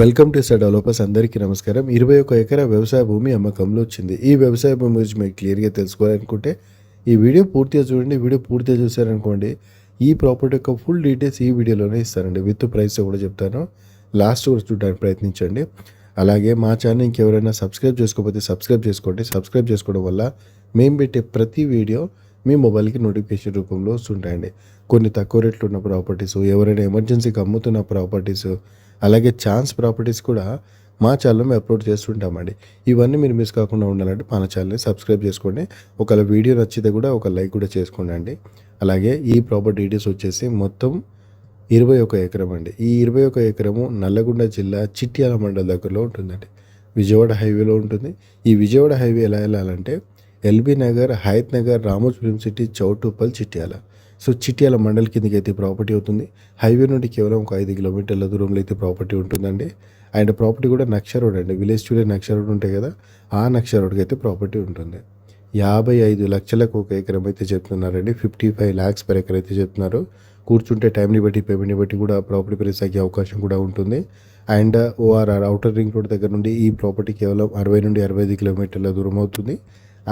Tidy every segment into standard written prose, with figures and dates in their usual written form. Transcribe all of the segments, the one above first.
Welcome to SR developers. అందరికీ నమస్కారం. 21 ఎకరా వ్యవసాయ భూమి అమ్మకంలో వచ్చింది. ఈ వ్యవసాయ భూమి గురించి మీకు క్లియర్గా తెలుసుకోవాలనుకుంటే ఈ వీడియో పూర్తిగా చూడండి. వీడియో పూర్తిగా చూసారనుకోండి, ఈ ప్రాపర్టీ యొక్క ఫుల్ డీటెయిల్స్ ఈ వీడియోలోనే ఇస్తానండి. విత్ ప్రైస్ కూడా చెప్తాను. లాస్ట్ కూడా చూడడానికి ప్రయత్నించండి. అలాగే మా ఛానల్ ఇంకెవరైనా సబ్స్క్రైబ్ చేసుకోకపోతే సబ్స్క్రైబ్ చేసుకోండి. సబ్స్క్రైబ్ చేసుకోవడం వల్ల మేము పెట్టే ప్రతి వీడియో మీ మొబైల్కి నోటిఫికేషన్ రూపంలో వస్తుంటాయండి. కొన్ని తక్కువ రేట్లు ఉన్న ప్రాపర్టీస్, ఎవరైనా ఎమర్జెన్సీకి అమ్ముతున్న ప్రాపర్టీస్, అలాగే ఛాన్స్ ప్రాపర్టీస్ కూడా మా ఛానల్లో మేము అప్లోడ్ చేస్తుంటామండి. ఇవన్నీ మీరు మిస్ కాకుండా ఉండాలంటే మన ఛానల్ని సబ్స్క్రైబ్ చేసుకోండి. ఒకవేళ వీడియో నచ్చితే కూడా ఒక లైక్ కూడా చేసుకోండి అండి. అలాగే ఈ ప్రాపర్టీ డీటెయిల్స్ వచ్చేసి మొత్తం 21 ఎకరం అండి. ఈ 21 ఎకరము నల్లగొండ జిల్లా చిట్యాల మండల దగ్గరలో ఉంటుందండి. విజయవాడ హైవేలో ఉంటుంది. ఈ విజయవాడ హైవే ఎలా వెళ్ళాలంటే LB Nagar, Hayath Nagar, Ramoji film city, Choutuppal, Chityala. So Chityala mandal కిందకి అయితే ప్రాపర్టీ అవుతుంది. హైవే నుండి కేవలం ఒక 5 కిలోమీటర్ల దూరంలో అయితే ప్రాపర్టీ ఉంటుందండి. అండ్ ప్రాపర్టీ కూడా నక్ష రోడ్ అండి. విలేజ్ టు నక్ష రోడ్ ఉంటాయి కదా, ఆ నక్ష రోడ్కి అయితే ప్రాపర్టీ ఉంటుంది. 55 లక్షలకు ఒక ఎకరం అయితే చెప్తున్నారండి. 55 lakhs per ఎకర్ అయితే చెప్తున్నారు. కూర్చుంటే టైంని బట్టి, పేమెంట్ని బట్టి కూడా ప్రాపర్టీ ప్రైస్ తగ్గే అవకాశం కూడా ఉంటుంది. And ORR outer ring road దగ్గర నుండి ఈ ప్రాపర్టీ కేవలం 60 నుండి 65 కిలోమీటర్ల దూరం అవుతుంది.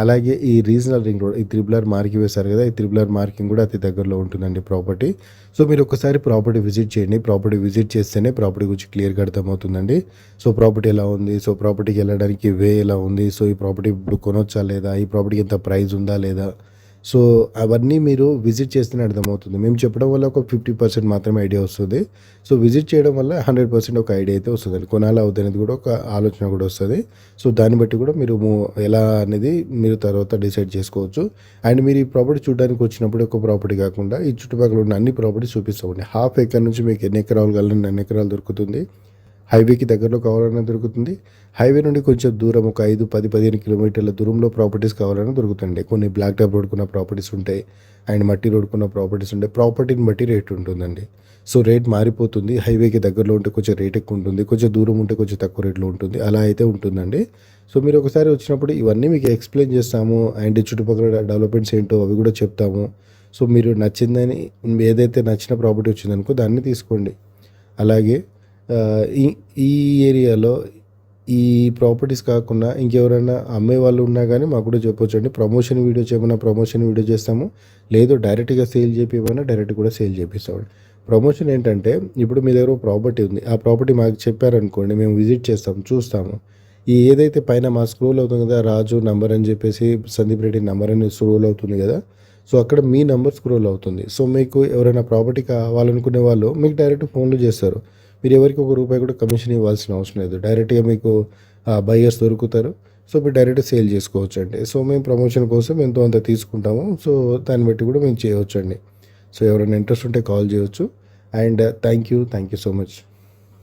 అలాగే ఈ రీజనల్ రింగ్ రోడ్, ఈ త్రిబుల్ మార్కింగ్ వేశారు కదా, ఈ త్రిబుల్ మార్కింగ్ కూడా అతి దగ్గరలో ఉంటుందండి ప్రాపర్టీ. సో మీరు ఒకసారి ప్రాపర్టీ విజిట్ చేయండి. ప్రాపర్టీ విజిట్ చేస్తేనే ప్రాపర్టీ గురించి క్లియర్గా అర్థమవుతుందండి. సో ప్రాపర్టీ ఎలా ఉంది, సో ప్రాపర్టీకి వెళ్ళడానికి వే ఎలా ఉంది, సో ఈ ప్రాపర్టీ ఇప్పుడు కొనొచ్చా లేదా, ఈ ప్రాపర్టీకి ఎంత ప్రైస్ ఉందా లేదా, సో అవన్నీ మీరు విజిట్ చేస్తేనే అర్థమవుతుంది. మేము చెప్పడం వల్ల ఒక 50% మాత్రమే ఐడియా వస్తుంది. సో విజిట్ చేయడం వల్ల 100% ఒక ఐడియా అయితే వస్తుంది. కొనాలా అవుతుంది అనేది కూడా ఒక ఆలోచన కూడా వస్తుంది. సో దాన్ని బట్టి కూడా మీరు ఎలా అనేది మీరు తర్వాత డిసైడ్ చేసుకోవచ్చు. అండ్ మీరు ఈ ప్రాపర్టీ చూడడానికి వచ్చినప్పుడు ఒక ప్రాపర్టీ కాకుండా ఈ చుట్టుపక్కల ఉన్న అన్ని ప్రాపర్టీస్ చూపిస్తామండి. హాఫ్ ఎకర్ నుంచి మీకు ఎన్ని ఎకరాలు కావాలన్నా అన్ని ఎకరాలు దొరుకుతుంది. హైవేకి దగ్గరలో కావాలన్నా దొరుకుతుంది. హైవే నుండి కొంచెం దూరం ఒక 5, 10, 15 కిలోమీటర్ల దూరంలో ప్రాపర్టీస్ కావాలన్నా దొరుకుతుంది. కొన్ని బ్లాక్ టాప్ రోడ్కున్న ప్రాపర్టీస్ ఉంటాయి, అండ్ మట్టి రోడ్కున్న ప్రాపర్టీస్ ఉంటాయి. ప్రాపర్టీని బట్టి రేట్ ఉంటుందండి. సో రేట్ మారిపోతుంది. హైవేకి దగ్గరలో ఉంటే కొంచెం రేట్ ఎక్కువ ఉంటుంది, కొంచెం దూరం ఉంటే కొంచెం తక్కువ రేట్లో ఉంటుంది. అలా అయితే ఉంటుందండి. సో మీరు ఒకసారి వచ్చినప్పుడు ఇవన్నీ మీకు ఎక్స్ప్లెయిన్ చేస్తాము. అండ్ చుట్టుపక్కల డెవలప్మెంట్స్ ఏంటో అవి కూడా చెప్తాము. సో మీరు నచ్చిందని, ఏదైతే నచ్చిన ప్రాపర్టీ వచ్చిందనుకో దాన్ని తీసుకోండి. అలాగే ఈ ఈ ఏరియాలో ఈ ప్రాపర్టీస్ కాకుండా ఇంకెవరైనా అమ్మే వాళ్ళు ఉన్నా కానీ మాకు కూడా చెప్పొచ్చు అండి. ప్రమోషన్ వీడియో చేయమన్నా ప్రమోషన్ వీడియో చేస్తాము. లేదు డైరెక్ట్గా సేల్ చేపిమన్నా డైరెక్ట్ కూడా సేల్ చేపిస్తామండి. ప్రమోషన్ ఏంటంటే, ఇప్పుడు మీ దగ్గర ప్రాపర్టీ ఉంది, ఆ ప్రాపర్టీ మాకు చెప్పారనుకోండి, మేము విజిట్ చేస్తాం, చూస్తాము. ఈ ఏదైతే పైన మా స్క్రోల్ అవుతుంది కదా, రాజు నంబర్ అని చెప్పేసి సందీప్ రెడ్డి నంబర్ అని స్క్రోల్ అవుతుంది కదా, సో అక్కడ మీ నంబర్ స్క్రోల్ అవుతుంది. సో మీకు ఎవరైనా ప్రాపర్టీ కావాలనుకునే వాళ్ళు మీకు డైరెక్ట్ ఫోన్లు చేస్తారు. మీరు ఎవరికి ₹1 కూడా కమిషన్ ఇవ్వాల్సిన అవసరం లేదు. డైరెక్ట్గా మీకు బయ్యర్స్ దొరుకుతారు. సో మీరు డైరెక్ట్ సేల్ చేసుకోవచ్చు అండి. సో మేము ప్రమోషన్ కోసం ఎంతో అంత తీసుకుంటాము. సో దాన్ని బట్టి కూడా మేము చేయవచ్చు అండి. సో ఎవరైనా ఇంట్రెస్ట్ ఉంటే కాల్ చేయవచ్చు. And thank you so much.